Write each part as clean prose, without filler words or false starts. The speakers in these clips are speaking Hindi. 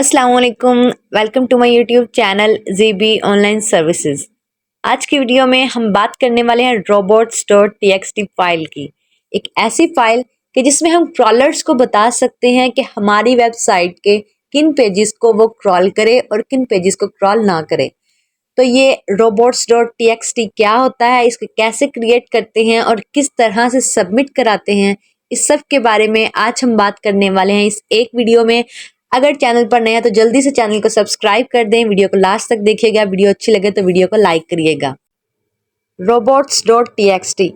अस्सलाम वालेकुम। Welcome to my YouTube channel ZB online services. आज की वीडियो में हम बात करने वाले हैं robots.txt फाइल की। एक ऐसी फाइल कि जिसमें हम क्रॉलर्स को बता सकते हैं कि हमारी वेबसाइट के किन पेजेस को वो क्रॉल करे और किन पेजेस को क्रॉल ना करे। तो ये robots.txt क्या होता है, इसको कैसे क्रिएट करते हैं और किस तरह से सबमिट कराते हैं, इस सब के बारे में आज हम बात करने वाले हैं इस एक वीडियो में। अगर चैनल पर नया तो जल्दी से चैनल को सब्सक्राइब कर दें, वीडियो को लास्ट तक देखिएगा, वीडियो अच्छी लगे तो वीडियो को लाइक करिएगा। robots.txt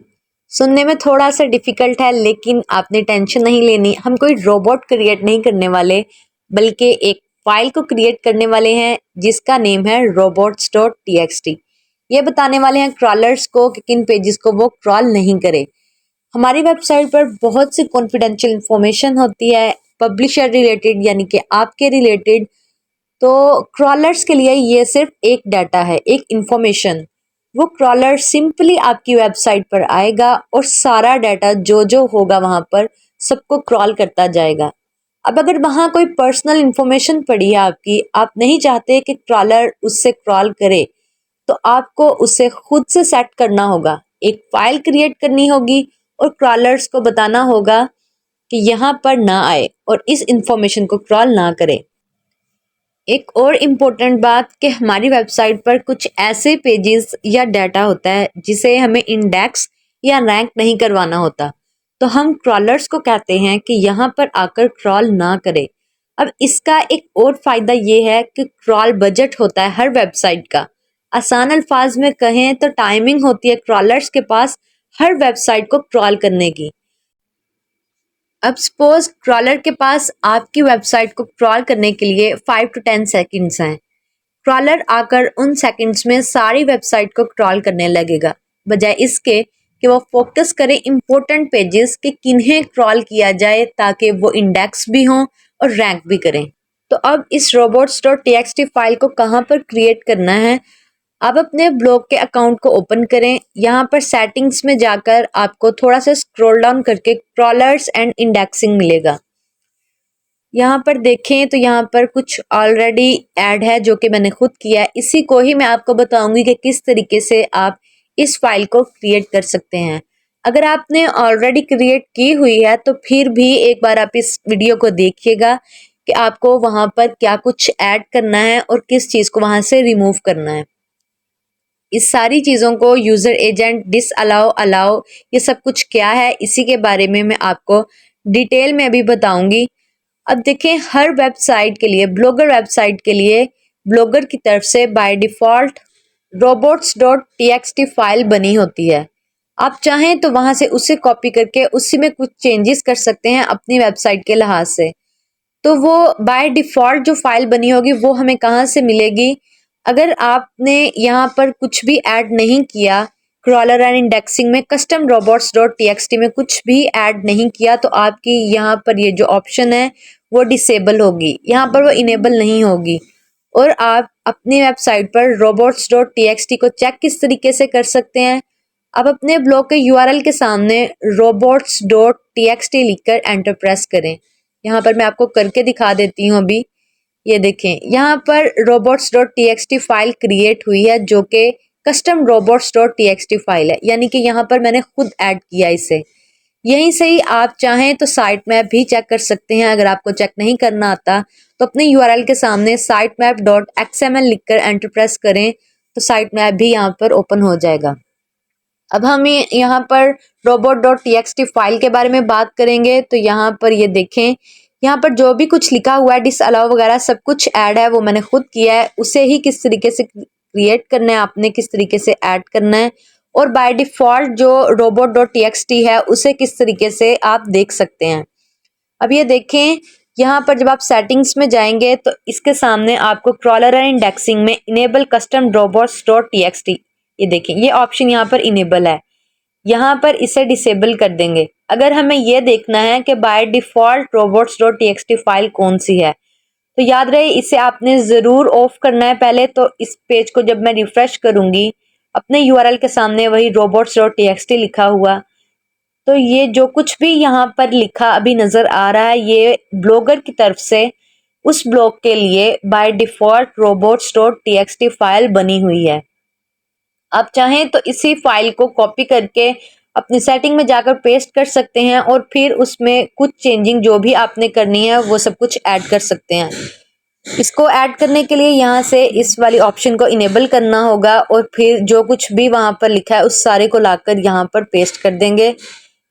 सुनने में थोड़ा सा डिफिकल्ट है, लेकिन आपने टेंशन नहीं लेनी। हम कोई रोबोट क्रिएट नहीं करने वाले, बल्कि एक फाइल को क्रिएट करने वाले हैं जिसका नेम है robots.txt। ये बताने वाले हैं क्रॉलर्स को कि किन पेजेस को वो क्रॉल नहीं करे। हमारी वेबसाइट पर बहुत सी कॉन्फिडेंशियल इंफॉर्मेशन होती है, पब्लिशर रिलेटेड यानी कि आपके रिलेटेड। तो क्रॉलर्स के लिए ये सिर्फ एक डाटा है, एक इंफॉर्मेशन। वो क्रॉलर सिंपली आपकी वेबसाइट पर आएगा और सारा डाटा जो होगा वहाँ पर सबको क्रॉल करता जाएगा। अब अगर वहाँ कोई पर्सनल इंफॉर्मेशन पड़ी है आपकी, आप नहीं चाहते कि क्रॉलर उससे क्रॉल करे, तो आपको उसे खुद से सेट करना होगा। एक फाइल क्रिएट करनी होगी और क्रॉलर्स को बताना होगा कि यहाँ पर ना आए और इस इंफॉर्मेशन को क्रॉल ना करे। एक और इम्पोर्टेंट बात कि हमारी वेबसाइट पर कुछ ऐसे पेजेस या डाटा होता है जिसे हमें इंडेक्स या रैंक नहीं करवाना होता, तो हम क्रॉलर्स को कहते हैं कि यहाँ पर आकर क्रॉल ना करें। अब इसका एक और फ़ायदा ये है कि क्रॉल बजट होता है हर वेबसाइट का। आसान अल्फाज में कहें तो टाइमिंग होती है क्रॉलर्स के पास हर वेबसाइट को क्रॉल करने की। अब सपोज क्रॉलर के पास आपकी वेबसाइट को क्रॉल करने के लिए 5 to 10 सेकंड्स हैं। क्रॉलर आकर उन सेकंड्स में सारी वेबसाइट को क्रॉल करने लगेगा, बजाय इसके कि वो फोकस करे इम्पोर्टेंट पेजेस कि किन्हें क्रॉल किया जाए ताकि वो इंडेक्स भी हों और रैंक भी करें। तो अब इस robots.txt फाइल को कहाँ पर क्रिएट करना है। आप अपने ब्लॉग के अकाउंट को ओपन करें। यहाँ पर सेटिंग्स में जाकर आपको थोड़ा सा स्क्रॉल डाउन करके क्रॉलर्स एंड इंडेक्सिंग मिलेगा। यहाँ पर देखें तो यहाँ पर कुछ ऑलरेडी ऐड है जो कि मैंने खुद किया है। इसी को ही मैं आपको बताऊंगी कि किस तरीके से आप इस फाइल को क्रिएट कर सकते हैं। अगर आपने ऑलरेडी क्रिएट की हुई है तो फिर भी एक बार आप इस वीडियो को देखिएगा कि आपको वहाँ पर क्या कुछ ऐड करना है और किस चीज़ को वहाँ से रिमूव करना है। इस सारी चीज़ों को user agent disallow allow ये सब कुछ क्या है, इसी के बारे में मैं आपको डिटेल में अभी बताऊंगी। अब देखें, हर वेबसाइट के लिए, ब्लॉगर वेबसाइट के लिए ब्लॉगर की तरफ से बाय डिफ़ॉल्ट robots.txt फाइल बनी होती है। आप चाहें तो वहाँ से उसे कॉपी करके उसी में कुछ चेंजेस कर सकते हैं अपनी वेबसाइट के लिहाज से। तो वो बाय डिफ़ॉल्ट जो फाइल बनी होगी वो हमें कहाँ से मिलेगी। अगर आपने यहाँ पर कुछ भी ऐड नहीं किया, क्रॉलर एंड इंडेक्सिंग में कस्टम robots.txt में कुछ भी ऐड नहीं किया, तो आपकी यहाँ पर ये जो ऑप्शन है वो डिसेबल होगी, यहाँ पर वो इनेबल नहीं होगी। और आप अपनी वेबसाइट पर robots.txt को चेक किस तरीके से कर सकते हैं। आप अपने ब्लॉग के URL के सामने robots.txt लिखकर एंटर प्रेस करें। यहाँ पर मैं आपको करके दिखा देती हूँ अभी। ये देखें, यहाँ पर robots.txt फाइल क्रिएट हुई है जो कि कस्टम robots.txt फाइल है, यानी कि यहाँ पर मैंने खुद ऐड किया इसे। यहीं से ही आप चाहें तो साइट मैप भी चेक कर सकते हैं। अगर आपको चेक नहीं करना आता तो अपने URL के सामने sitemap.xml लिखकर एंटर प्रेस करें तो साइट मैप भी यहाँ पर ओपन हो जाएगा। अब हम यहाँ पर robot.txt फाइल के बारे में बात करेंगे। तो यहाँ पर ये देखें, यहाँ पर जो भी कुछ लिखा हुआ है डिस अलाउ वगैरह सब कुछ ऐड है, वो मैंने खुद किया है। उसे ही किस तरीके से क्रिएट करना है, आपने किस तरीके से ऐड करना है, और बाय डिफ़ॉल्ट जो robot.txt है उसे किस तरीके से आप देख सकते हैं। अब ये देखें, यहाँ पर जब आप सेटिंग्स में जाएंगे तो इसके सामने आपको क्रॉलर एंड इंडेक्सिंग में इनेबल कस्टम robots.txt, ये देखें ये ऑप्शन यहाँ पर इनेबल है। यहाँ पर इसे डिसेबल कर देंगे। अगर हमें ये देखना है कि बाय डिफ़ॉल्ट robots.txt फाइल कौन सी है, तो याद रहे इसे आपने ज़रूर ऑफ करना है पहले। तो इस पेज को जब मैं रिफ़्रेश करूँगी, अपने URL के सामने वही robots.txt लिखा हुआ, तो ये जो कुछ भी यहाँ पर लिखा अभी नज़र आ रहा है, ये ब्लॉगर की तरफ से उस ब्लॉक के लिए बाय डिफॉल्ट robots.txt फाइल बनी हुई है। आप चाहें तो इसी फाइल को कॉपी करके अपनी सेटिंग में जाकर पेस्ट कर सकते हैं और फिर उसमें कुछ चेंजिंग जो भी आपने करनी है वो सब कुछ ऐड कर सकते हैं। इसको ऐड करने के लिए यहाँ से इस वाली ऑप्शन को इनेबल करना होगा और फिर जो कुछ भी वहाँ पर लिखा है उस सारे को लाकर यहाँ पर पेस्ट कर देंगे।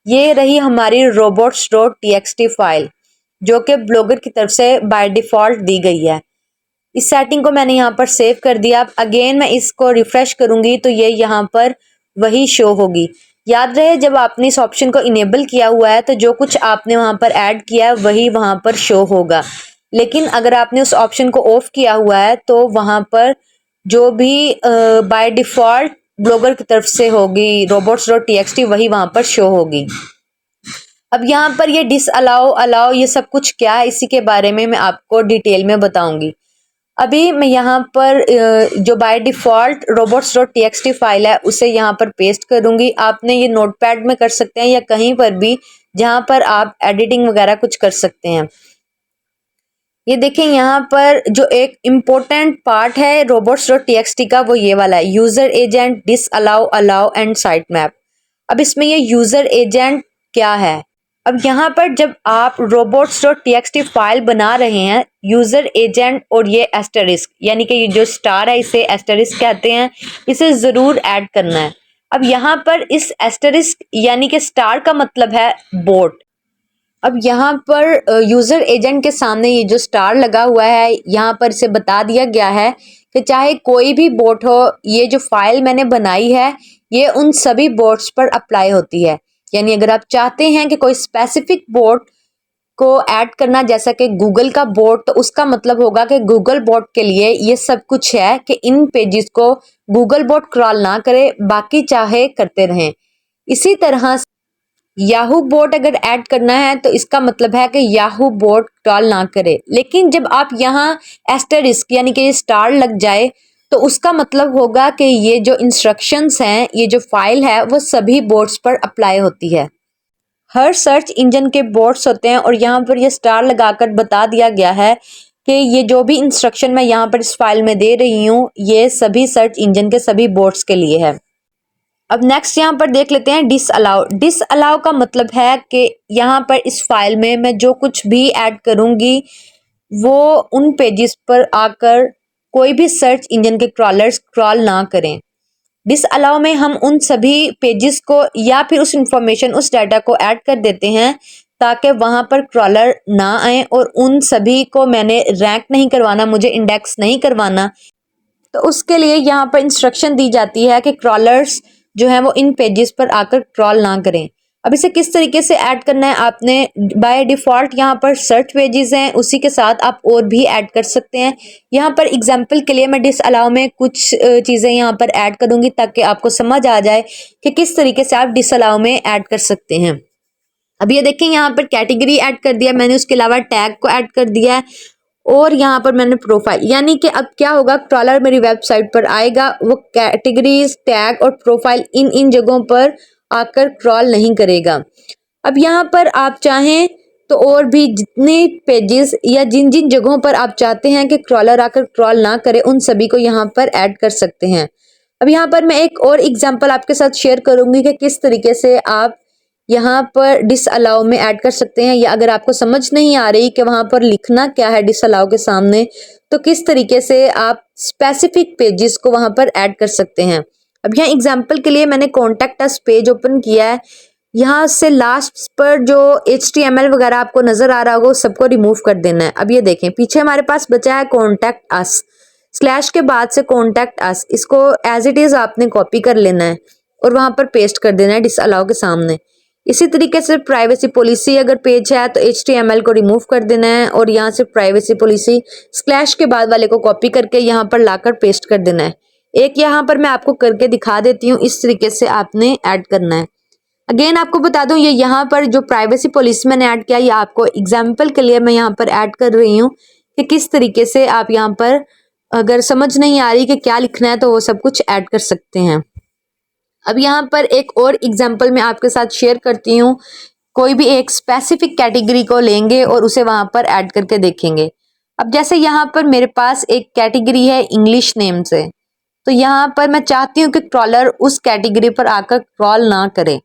ये रही हमारी robots.txt फाइल जो कि ब्लॉगर की तरफ से बाय डिफॉल्ट दी गई है। इस सेटिंग को मैंने यहाँ पर सेव कर दिया। अब अगेन मैं इसको रिफ्रेश करूंगी तो ये यहाँ पर वही शो होगी। याद रहे जब आपने इस ऑप्शन को इनेबल किया हुआ है तो जो कुछ आपने वहाँ पर ऐड किया है वही वहाँ पर शो होगा, लेकिन अगर आपने उस ऑप्शन को ऑफ किया हुआ है तो वहाँ पर जो भी बाय डिफॉल्ट ब्लॉगर की तरफ से होगी robots.txt वही वहाँ पर शो होगी। अब यहाँ पर ये डिसअलाउ अलाउ ये सब कुछ क्या है इसी के बारे में मैं आपको डिटेल में बताऊंगी। अभी मैं यहाँ पर जो बाय डिफॉल्ट robots.txt फाइल है उसे यहाँ पर पेस्ट करूंगी। आपने ये नोटपैड में कर सकते हैं या कहीं पर भी जहाँ पर आप एडिटिंग वगैरह कुछ कर सकते हैं। ये देखें यहाँ पर जो एक इम्पोर्टेंट पार्ट है robots.txt का वो ये वाला है, user agent disallow allow and site map. अब इसमें ये यूजर एजेंट क्या है? अब यहाँ पर जब आप robots.txt फाइल बना रहे हैं, यूजर एजेंट और ये एस्टरिस्क यानी कि ये जो स्टार है इसे एस्टरिस्क कहते हैं, इसे जरूर ऐड करना है। अब यहाँ पर इस एस्टरिस्क यानी कि स्टार का मतलब है बोट। अब यहाँ पर यूजर एजेंट के सामने ये जो स्टार लगा हुआ है यहाँ पर इसे बता दिया गया है कि चाहे कोई भी बोट हो, ये जो फाइल मैंने बनाई है ये उन सभी बोट्स पर अप्लाई होती है। यानी अगर आप चाहते हैं कि कोई स्पेसिफिक बोट को ऐड करना जैसा कि गूगल का बोट, तो उसका मतलब होगा कि गूगल बोट के लिए ये सब कुछ है कि इन पेजेस को गूगल बोट क्रॉल ना करे, बाकी चाहे करते रहें। इसी तरह याहू बोट अगर ऐड करना है तो इसका मतलब है कि याहू बोट क्रॉल ना करे। लेकिन जब आप यहाँ एस्टरिस्क यानी कि ये स्टार लग जाए तो उसका मतलब होगा कि ये जो इंस्ट्रक्शंस हैं, ये जो फाइल है वो सभी बोट्स पर अप्लाई होती है। हर सर्च इंजन के बोट्स होते हैं और यहाँ पर ये स्टार लगाकर बता दिया गया है कि ये जो भी इंस्ट्रक्शन मैं यहाँ पर इस फाइल में दे रही हूँ ये सभी सर्च इंजन के सभी बोट्स के लिए है। अब नेक्स्ट यहाँ पर देख लेते हैं डिसअलाउ। डिसअलाउ का मतलब है कि यहाँ पर इस फाइल में मैं जो कुछ भी ऐड करूँगी वो उन पेजेस पर आकर कोई भी सर्च इंजन के क्रॉलर्स क्रॉल ना करें। डिसअलाउ में हम उन सभी पेजेस को या फिर उस इंफॉर्मेशन उस डाटा को ऐड कर देते हैं ताकि वहाँ पर क्रॉलर ना आए, और उन सभी को मैंने रैंक नहीं करवाना, मुझे इंडेक्स नहीं करवाना, तो उसके लिए यहाँ पर इंस्ट्रक्शन दी जाती है कि क्रॉलर्स जो है वो इन पेजेस पर आकर क्रॉल ना करें। अब इसे किस तरीके से ऐड करना है, आपने बाय डिफॉल्ट यहाँ पर सर्च पेजेस हैं उसी के साथ आप और भी ऐड कर सकते हैं। यहाँ पर एग्जांपल के लिए मैं डिसअलाउ में कुछ चीज़ें यहाँ पर ऐड करूँगी ताकि आपको समझ आ जाए कि किस तरीके से आप डिसअलाउ में ऐड कर सकते हैं। अब ये देखें यहाँ पर कैटेगरी ऐड कर दिया मैंने, उसके अलावा टैग को ऐड कर दिया है और यहाँ पर मैंने प्रोफाइल, यानी कि अब क्या होगा, क्रॉलर मेरी वेबसाइट पर आएगा, वो कैटेगरीज टैग और प्रोफाइल इन इन जगहों पर आकर क्रॉल नहीं करेगा। अब यहाँ पर आप चाहें तो और भी जितने पेजेस या जिन जिन जगहों पर आप चाहते हैं कि क्रॉलर आकर क्रॉल ना करे उन सभी को यहाँ पर ऐड कर सकते हैं। अब यहाँ पर मैं एक और एग्जांपल आपके साथ शेयर करूंगी कि किस तरीके से आप यहाँ पर डिसअलाउ में ऐड कर सकते हैं, या अगर आपको समझ नहीं आ रही कि वहाँ पर लिखना क्या है डिसअलाउ के सामने, तो किस तरीके से आप स्पेसिफिक पेजेस को वहाँ पर ऐड कर सकते हैं। अब यहाँ एग्जांपल के लिए मैंने कॉन्टैक्ट अस पेज ओपन किया है। यहाँ से लास्ट पर जो HTML वगैरह आपको नजर आ रहा होगा सबको रिमूव कर देना है। अब ये देखें पीछे हमारे पास बचा है कॉन्टैक्ट अस, स्लैश के बाद से कॉन्टैक्ट अस, इसको एज इट इज आपने कॉपी कर लेना है और वहां पर पेस्ट कर देना है डिसअलाउ के सामने। इसी तरीके से प्राइवेसी पॉलिसी अगर पेज है तो HTML को रिमूव कर देना है और यहाँ से प्राइवेसी पॉलिसी स्लैश के बाद वाले को कॉपी करके यहाँ पर लाकर पेस्ट कर देना है। एक यहाँ पर मैं आपको करके दिखा देती हूँ, इस तरीके से आपने ऐड करना है। अगेन आपको बता दूं ये यहाँ पर जो प्राइवेसी पॉलिसी मैंने ऐड किया, ये आपको एग्जाम्पल के लिए मैं यहाँ पर ऐड कर रही हूँ कि किस तरीके से आप यहाँ पर अगर समझ नहीं आ रही कि क्या लिखना है तो वो सब कुछ ऐड कर सकते हैं। अब यहाँ पर एक और एग्जाम्पल मैं आपके साथ शेयर करती हूँ। कोई भी एक स्पेसिफिक कैटेगरी को लेंगे और उसे वहां पर ऐड करके देखेंगे। अब जैसे यहाँ पर मेरे पास एक कैटेगरी है इंग्लिश नेम से, तो यहाँ पर मैं चाहती हूँ कि क्रॉलर उस कैटेगरी पर आकर क्रॉल ना करे।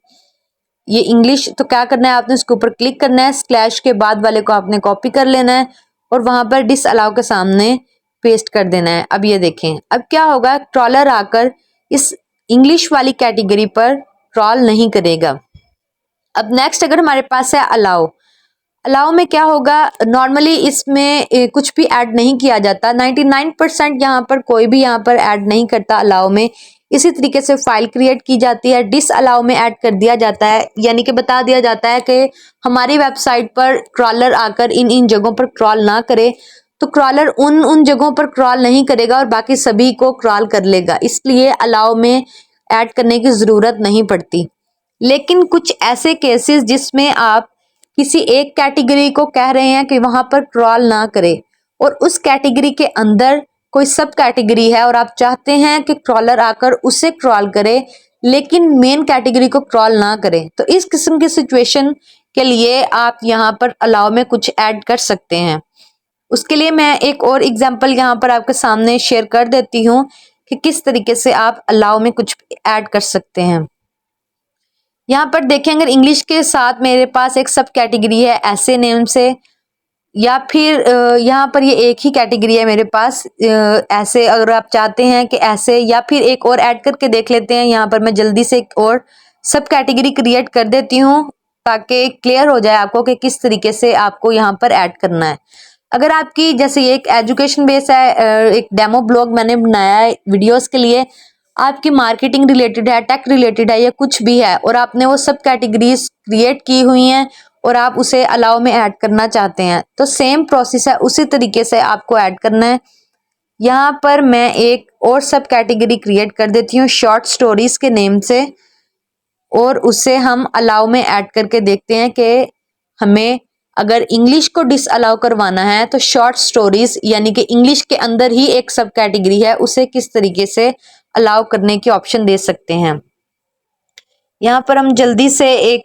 ये इंग्लिश, तो क्या करना है, आपने उसके ऊपर क्लिक करना है, स्लैश के बाद वाले को आपने कॉपी कर लेना है और वहां पर डिसअलाउ के सामने पेस्ट कर देना है। अब ये देखें, अब क्या होगा, क्रॉलर आकर इस इंग्लिश वाली कैटेगरी पर क्रॉल नहीं करेगा। अब नेक्स्ट अगर हमारे पास है अलाउ, अलाउ में क्या होगा, नॉर्मली इसमें कुछ भी ऐड नहीं किया जाता, 99% यहाँ पर कोई भी यहाँ पर ऐड नहीं करता अलाउ में। इसी तरीके से फाइल क्रिएट की जाती है, डिस अलाउ में ऐड कर दिया जाता है, यानी कि बता दिया जाता है कि हमारी वेबसाइट पर क्रॉलर आकर इन इन जगहों पर क्रॉल ना करे, तो क्रॉलर उन उन जगहों पर क्रॉल नहीं करेगा और बाकी सभी को क्रॉल कर लेगा, इसलिए अलाउ में ऐड करने की ज़रूरत नहीं पड़ती। लेकिन कुछ ऐसे केसेस जिसमें आप किसी एक कैटेगरी को कह रहे हैं कि वहां पर क्रॉल ना करे और उस कैटेगरी के अंदर कोई सब कैटेगरी है और आप चाहते हैं कि क्रॉलर आकर उसे क्रॉल करे लेकिन मेन कैटेगरी को क्रॉल ना करे, तो इस किस्म की सिचुएशन के लिए आप यहाँ पर अलाउ में कुछ ऐड कर सकते हैं। उसके लिए मैं एक और एग्जांपल यहाँ पर आपके सामने शेयर कर देती हूँ कि किस तरीके से आप अलाउ में कुछ ऐड कर सकते हैं। यहाँ पर देखें, अगर इंग्लिश के साथ मेरे पास एक सब कैटेगरी है ऐसे नेम से, या फिर यहाँ पर ये एक ही कैटेगरी है मेरे पास ऐसे, अगर आप चाहते हैं कि ऐसे, या फिर एक और ऐड करके देख लेते हैं। यहाँ पर मैं जल्दी से एक और सब कैटेगरी क्रिएट कर देती हूँ ताकि क्लियर हो जाए आपको कि किस तरीके से आपको यहाँ पर ऐड करना है। अगर आपकी जैसे ये एक एजुकेशन बेस है, एक डेमो ब्लॉग मैंने बनाया है वीडियोस के लिए, आपकी मार्केटिंग रिलेटेड है, टेक रिलेटेड है या कुछ भी है और आपने वो सब कैटेगरीज क्रिएट की हुई हैं और आप उसे अलाउ में ऐड करना चाहते हैं, तो सेम प्रोसेस है, उसी तरीके से आपको ऐड करना है। यहाँ पर मैं एक और सब कैटेगरी क्रिएट कर देती हूँ शॉर्ट स्टोरीज के नेम से, और उसे हम अलाउ में ऐड करके देखते हैं कि हमें अगर इंग्लिश को डिसअलाउ करवाना है तो शॉर्ट स्टोरीज यानी कि इंग्लिश के अंदर ही एक सब कैटेगरी है उसे किस तरीके से अलाउ करने की ऑप्शन दे सकते हैं। यहाँ पर हम जल्दी से एक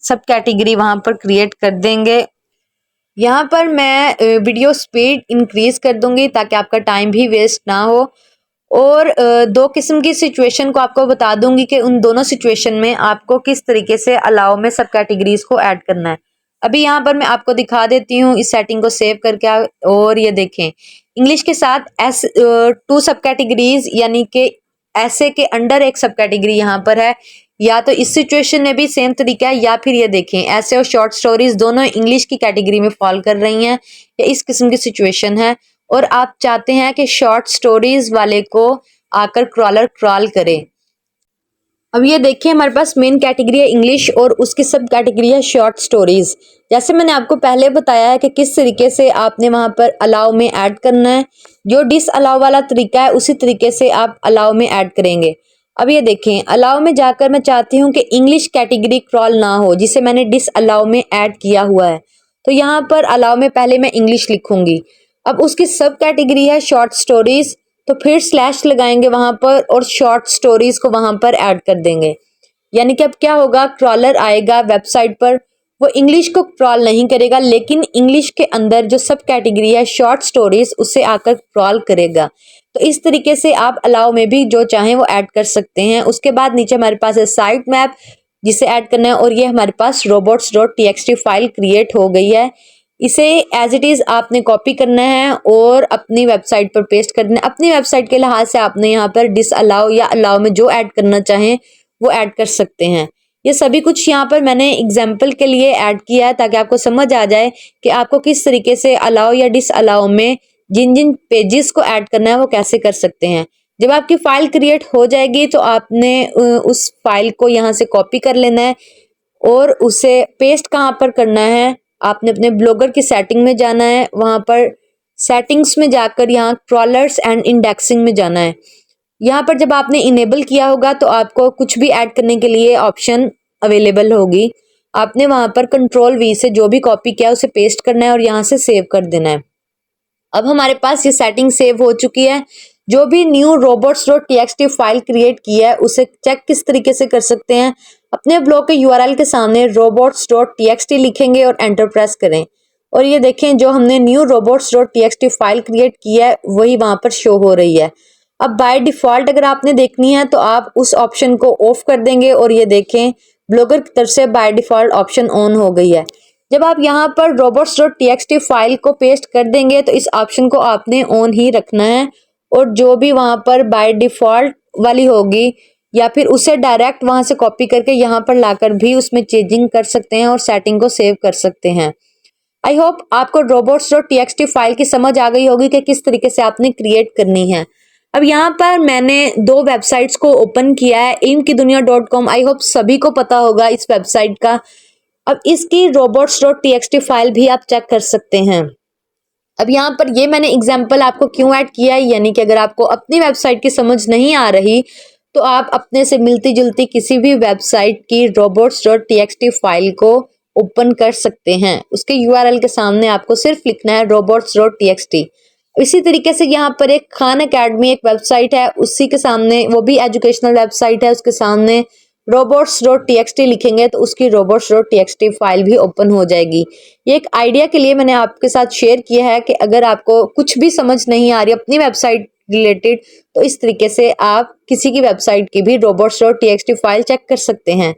सब कैटेगरी वहां पर क्रिएट कर देंगे। यहाँ पर मैं वीडियो स्पीड इंक्रीज कर दूंगी ताकि आपका टाइम भी वेस्ट ना हो, और दो किस्म की सिचुएशन को आपको बता दूंगी कि उन दोनों सिचुएशन में आपको किस तरीके से अलाउ में सब कैटेगरीज को ऐड करना है। अभी यहाँ पर मैं आपको दिखा देती हूँ इस सेटिंग को सेव करके, और ये देखें इंग्लिश के साथ टू सब कैटेगरीज यानी कि ऐसे के अंडर एक सब कैटेगरी यहाँ पर है, या तो इस सिचुएशन में भी सेम तरीका है, या फिर ये देखें ऐसे और शॉर्ट स्टोरीज दोनों इंग्लिश की कैटेगरी में फॉल कर रही हैं, या इस किस्म की सिचुएशन है और आप चाहते हैं कि शॉर्ट स्टोरीज वाले को आकर क्रॉलर क्रॉल करे। अब ये देखिए हमारे पास मेन कैटेगरी है इंग्लिश और उसकी सब कैटेगरी है शॉर्ट स्टोरीज। जैसे मैंने आपको पहले बताया है कि किस तरीके से आपने वहां पर अलाउ में ऐड करना है, जो डिस अलाउ वाला तरीका है उसी तरीके से आप अलाउ में ऐड करेंगे। अब ये देखें अलाउ में जाकर मैं चाहती हूँ कि इंग्लिश कैटेगरी क्रॉल ना हो जिसे मैंने डिस अलाउ में ऐड किया हुआ है, तो यहाँ पर अलाउ में पहले मैं इंग्लिश लिखूंगी। अब उसकी सब कैटेगरी है शॉर्ट स्टोरीज, तो फिर स्लैश लगाएंगे वहां पर और शॉर्ट स्टोरीज को वहां पर ऐड कर देंगे। यानी कि अब क्या होगा, क्रॉलर आएगा वेबसाइट पर, वो इंग्लिश को क्रॉल नहीं करेगा लेकिन इंग्लिश के अंदर जो सब कैटेगरी है शॉर्ट स्टोरीज उसे आकर क्रॉल करेगा। तो इस तरीके से आप अलाउ में भी जो चाहें वो ऐड कर सकते हैं। उसके बाद नीचे हमारे पास है साइट मैप जिसे ऐड करना है, और ये हमारे पास robots.txt फाइल क्रिएट हो गई है। इसे एज इट इज आपने कॉपी करना है और अपनी वेबसाइट पर पेस्ट करना है। अपनी वेबसाइट के लिहाज से आपने यहाँ पर डिस अलाउ या अलाउ में जो ऐड करना चाहें वो ऐड कर सकते हैं। ये सभी कुछ यहाँ पर मैंने एग्जाम्पल के लिए ऐड किया है ताकि आपको समझ आ जाए कि आपको किस तरीके से अलाउ या डिस अलाउ में जिन जिन पेजेस को ऐड करना है वो कैसे कर सकते हैं। जब आपकी फाइल क्रिएट हो जाएगी तो आपने उस फाइल को यहाँ से कॉपी कर लेना है और उसे पेस्ट कहाँ पर करना है, आपने अपने ब्लॉगर की सेटिंग में जाना है, वहां पर सेटिंग्स में जाकर यहाँ क्रॉलर्स एंड इंडेक्सिंग में जाना है। यहाँ पर जब आपने इनेबल किया होगा तो आपको कुछ भी ऐड करने के लिए ऑप्शन अवेलेबल होगी। आपने वहां पर Ctrl+V से जो भी कॉपी किया उसे पेस्ट करना है और यहाँ से सेव कर देना है। अब हमारे पास ये सेटिंग सेव हो चुकी है। जो भी न्यू robots.txt फाइल क्रिएट किया है उसे चेक किस तरीके से कर सकते हैं, अपने ब्लॉग के URL के सामने robots.txt लिखेंगे और एंटर प्रेस करें। और ये देखें जो हमने न्यू robots.txt फाइल क्रिएट की है वही वहां पर शो हो रही है। अब बाय डिफॉल्ट अगर आपने देखनी है तो आप उस ऑप्शन को ऑफ कर देंगे और ये देखें ब्लॉगर की तरफ से बाय डिफॉल्ट ऑप्शन ऑन हो गई है। जब आप यहाँ पर robots.txt फाइल को पेस्ट कर देंगे तो इस ऑप्शन को आपने ऑन ही रखना है और जो भी वहां पर बाय डिफॉल्ट वाली होगी या फिर उसे डायरेक्ट वहां से कॉपी करके यहाँ पर लाकर भी उसमें चेंजिंग कर सकते हैं और सेटिंग को सेव कर सकते हैं। आई होप आपको robots.txt फाइल की समझ आ गई होगी कि किस तरीके से आपने क्रिएट करनी है। अब यहाँ पर मैंने 2 वेबसाइट्स को ओपन किया है, imkidunia.com। आई होप सभी को पता होगा इस वेबसाइट का। अब इसकी robots.txt फाइल भी आप चेक कर सकते हैं। अब यहाँ पर ये मैंने एग्जाम्पल आपको क्यों ऐड किया है, यानी कि अगर आपको अपनी वेबसाइट की समझ नहीं आ रही तो आप अपने से मिलती जुलती किसी भी वेबसाइट की robots.txt फाइल को ओपन कर सकते हैं। उसके URL के सामने आपको सिर्फ लिखना है robots.txt। इसी तरीके से यहाँ पर एक खान अकेडमी एक वेबसाइट है, उसी के सामने वो भी एजुकेशनल वेबसाइट है, उसके सामने robots.txt लिखेंगे तो उसकी robots.txt फाइल भी ओपन हो जाएगी। ये एक आइडिया के लिए मैंने आपके साथ शेयर किया है कि अगर आपको कुछ भी समझ नहीं आ रही अपनी वेबसाइट रिलेटेड तो इस तरीके से आप किसी की वेबसाइट की भी robots.txt फाइल चेक कर सकते हैं।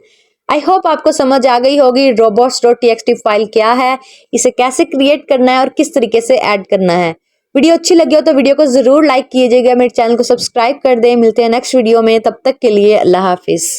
आई होप आपको समझ आ गई होगी robots.txt फाइल क्या है, इसे कैसे क्रिएट करना है और किस तरीके से ऐड करना है। वीडियो अच्छी लगी हो तो वीडियो को जरूर लाइक कीजिएगा, मेरे चैनल को सब्सक्राइब कर दें। मिलते हैं नेक्स्ट वीडियो में, तब तक के लिए अल्लाह हाफिज।